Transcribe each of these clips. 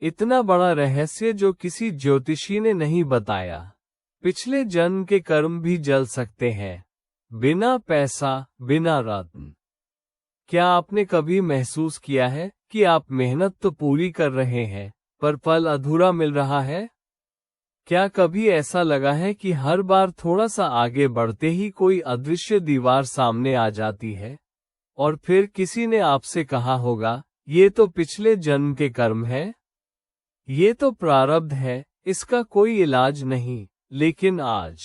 इतना बड़ा रहस्य जो किसी ज्योतिषी ने नहीं बताया। पिछले जन्म के कर्म भी जल सकते हैं, बिना पैसा, बिना रत्न। क्या आपने कभी महसूस किया है कि आप मेहनत तो पूरी कर रहे हैं, पर फल अधूरा मिल रहा है? क्या कभी ऐसा लगा है कि हर बार थोड़ा सा आगे बढ़ते ही कोई अदृश्य दीवार सामने आ जाती है, और फिर किसी ने आपसे कहा होगा, ये तो पिछले जन्म के कर्म है, ये तो प्रारब्ध है, इसका कोई इलाज नहीं। लेकिन आज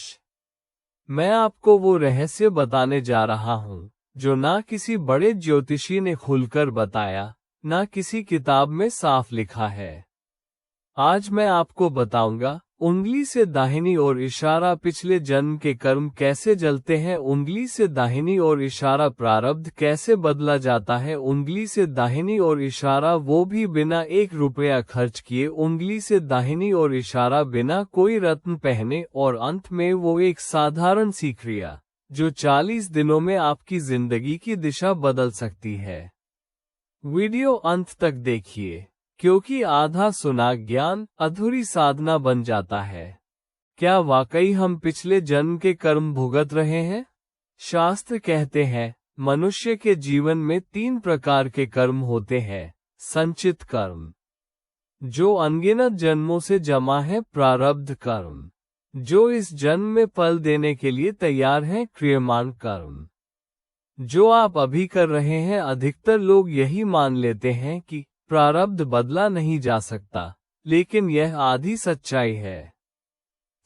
मैं आपको वो रहस्य बताने जा रहा हूं, जो ना किसी बड़े ज्योतिषी ने खुलकर बताया, ना किसी किताब में साफ लिखा है। आज मैं आपको बताऊंगा, उंगली से दाहिनी ओर इशारा पिछले जन्म के कर्म कैसे जलते हैं, उंगली से दाहिनी ओर इशारा प्रारब्ध कैसे बदला जाता है, उंगली से दाहिनी ओर इशारा वो भी बिना 1 रुपया खर्च किए, उंगली से दाहिनी ओर इशारा बिना कोई रत्न पहने, और अंत में वो एक साधारण सी क्रिया जो 40 दिनों में आपकी जिंदगी की दिशा बदल सकती है। वीडियो अंत तक देखिए, क्योंकि आधा सुना ज्ञान अधूरी साधना बन जाता है। क्या वाकई हम पिछले जन्म के कर्म भुगत रहे हैं? शास्त्र कहते हैं, मनुष्य के जीवन में 3 प्रकार के कर्म होते हैं। संचित कर्म, जो अनगिनत जन्मों से जमा है, प्रारब्ध कर्म, जो इस जन्म में फल देने के लिए तैयार है, क्रियमाण कर्म, जो आप अभी कर रहे हैं। अधिकतर लोग यही मान लेते हैं कि प्रारब्ध बदला नहीं जा सकता, लेकिन यह आधी सच्चाई है।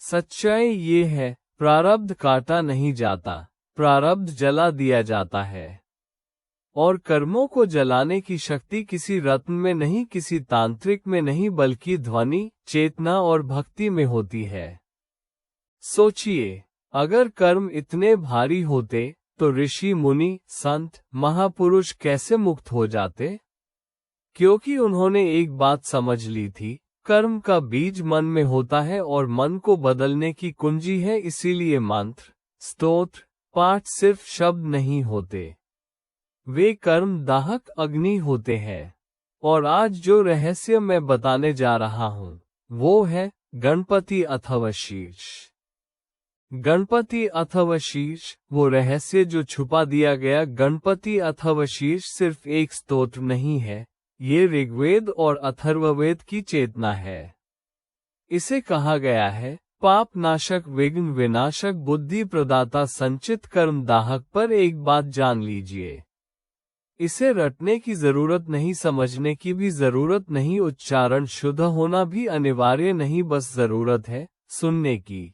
सच्चाई ये है, प्रारब्ध काटा नहीं जाता, प्रारब्ध जला दिया जाता है। और कर्मों को जलाने की शक्ति किसी रत्न में नहीं, किसी तांत्रिक में नहीं, बल्कि ध्वनि, चेतना और भक्ति में होती है। सोचिए, अगर कर्म इतने भारी होते तो ऋषि मुनि, संत, महापुरुष कैसे मुक्त हो जाते? क्योंकि उन्होंने एक बात समझ ली थी, कर्म का बीज मन में होता है और मन को बदलने की कुंजी है। इसीलिए मंत्र, स्तोत्र, पाठ सिर्फ शब्द नहीं होते, वे कर्म दाहक अग्नि होते हैं। और आज जो रहस्य मैं बताने जा रहा हूं, वो है गणपति अथवा शीर्ष। गणपति अथवा शीर्ष, वो रहस्य जो छुपा दिया गया। गणपति अथवा शीर्ष सिर्फ एक स्तोत्र नहीं है, ये ऋग्वेद और अथर्ववेद की चेतना है। इसे कहा गया है, पाप नाशक, विघ्न विनाशक, बुद्धि प्रदाता, संचित कर्म दाहक। पर एक बात जान लीजिए, इसे रटने की जरूरत नहीं, समझने की भी जरूरत नहीं, उच्चारण शुद्ध होना भी अनिवार्य नहीं, बस जरूरत है सुनने की।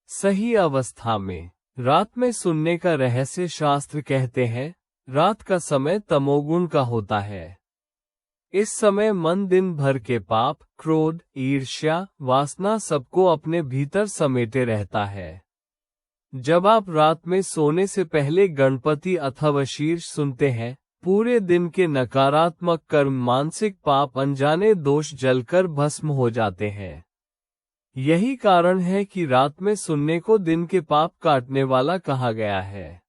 सही अवस्था में, रात में सुनने का रहस्य। शास्त्र कहते हैं, रात का समय तमोगुण का होता है। इस समय मन दिन भर के पाप, क्रोध, ईर्ष्या, वासना सबको अपने भीतर समेटे रहता है। जब आप रात में सोने से पहले गणपति अथवा शीर्ष सुनते हैं, पूरे दिन के नकारात्मक कर्म, मानसिक पाप, अनजाने दोष जलकर भस्म हो जाते हैं। यही कारण है कि रात में सुनने को दिन के पाप काटने वाला कहा गया है।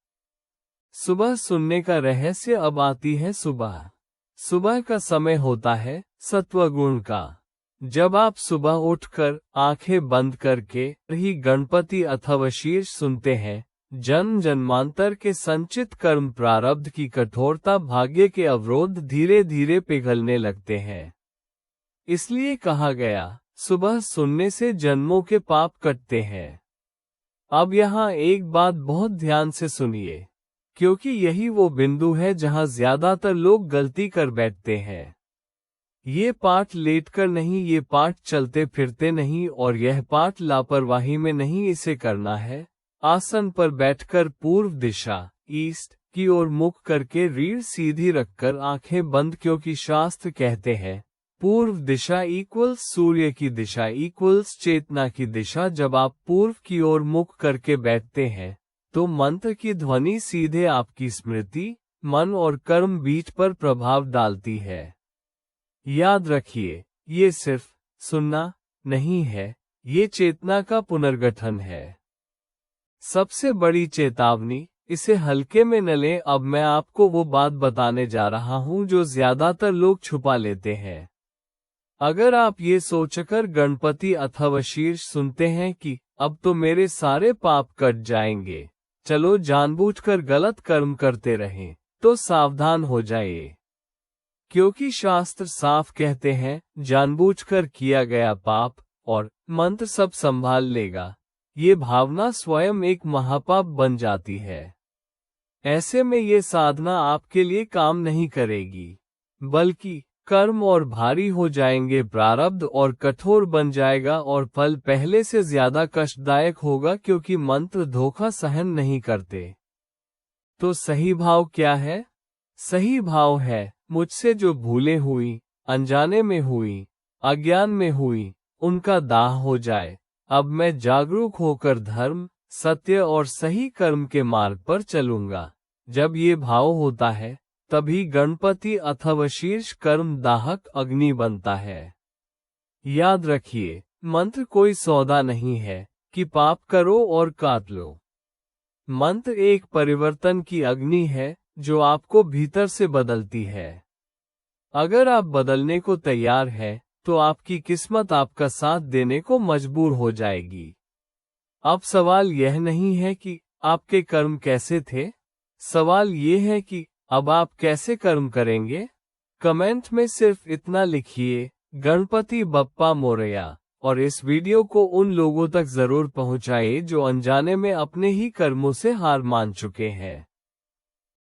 सुबह सुनने का रहस्य। अब आती है सुबह। सुबह का समय होता है सत्वगुण का। जब आप सुबह उठकर आंखें बंद करके ही गणपति अथवा शीर्ष सुनते हैं, जन्म जन्मांतर के संचित कर्म, प्रारब्ध की कठोरता, भाग्य के अवरोध धीरे धीरे पिघलने लगते हैं। इसलिए कहा गया, सुबह सुनने से जन्मों के पाप कटते हैं। अब यहाँ एक बात बहुत ध्यान से सुनिए, क्योंकि यही वो बिंदु है जहां ज्यादातर लोग गलती कर बैठते हैं। ये पाठ लेटकर नहीं, ये पाठ चलते फिरते नहीं, और यह पाठ लापरवाही में नहीं। इसे करना है आसन पर बैठकर, पूर्व दिशा ईस्ट की ओर मुख करके, रीढ़ सीधी रखकर, आंखें बंद, क्योंकि शास्त्र कहते हैं, पूर्व दिशा इक्वल्स सूर्य की दिशा इक्वल्स चेतना की दिशा। जब आप पूर्व की ओर मुख करके बैठते हैं, तो मंत्र की ध्वनि सीधे आपकी स्मृति, मन और कर्म बीज पर प्रभाव डालती है। याद रखिए, ये सिर्फ सुनना नहीं है, ये चेतना का पुनर्गठन है। सबसे बड़ी चेतावनी, इसे हल्के में न लें। अब मैं आपको वो बात बताने जा रहा हूं जो ज्यादातर लोग छुपा लेते हैं। अगर आप ये सोचकर गणपति अथवा शीर्ष सुनते हैं कि अब तो मेरे सारे पाप कट जाएंगे, चलो जानबूझकर गलत कर्म करते रहें, तो सावधान हो जाइए। क्योंकि शास्त्र साफ कहते हैं, जानबूझकर किया गया पाप और मंत्र सब संभाल लेगा, ये भावना स्वयं एक महापाप बन जाती है। ऐसे में ये साधना आपके लिए काम नहीं करेगी, बल्कि कर्म और भारी हो जाएंगे, प्रारब्ध और कठोर बन जाएगा और फल पहले से ज्यादा कष्टदायक होगा, क्योंकि मंत्र धोखा सहन नहीं करते। तो सही भाव क्या है? सही भाव है, मुझसे जो भूलें हुई, अनजाने में हुई, अज्ञान में हुई, उनका दाह हो जाए। अब मैं जागरूक होकर धर्म, सत्य और सही कर्म के मार्ग पर चलूंगा। जब ये भाव होता है, तभी गणपति अथवा शीर्ष कर्म दाहक अग्नि बनता है। याद रखिए, मंत्र कोई सौदा नहीं है कि पाप करो और काट लो। मंत्र एक परिवर्तन की अग्नि है जो आपको भीतर से बदलती है। अगर आप बदलने को तैयार हैं, तो आपकी किस्मत आपका साथ देने को मजबूर हो जाएगी। अब सवाल यह नहीं है कि आपके कर्म कैसे थे, सवाल यह है कि अब आप कैसे कर्म करेंगे। कमेंट में सिर्फ इतना लिखिए, गणपति बप्पा मोरया, और इस वीडियो को उन लोगों तक जरूर पहुंचाइए जो अनजाने में अपने ही कर्मों से हार मान चुके हैं।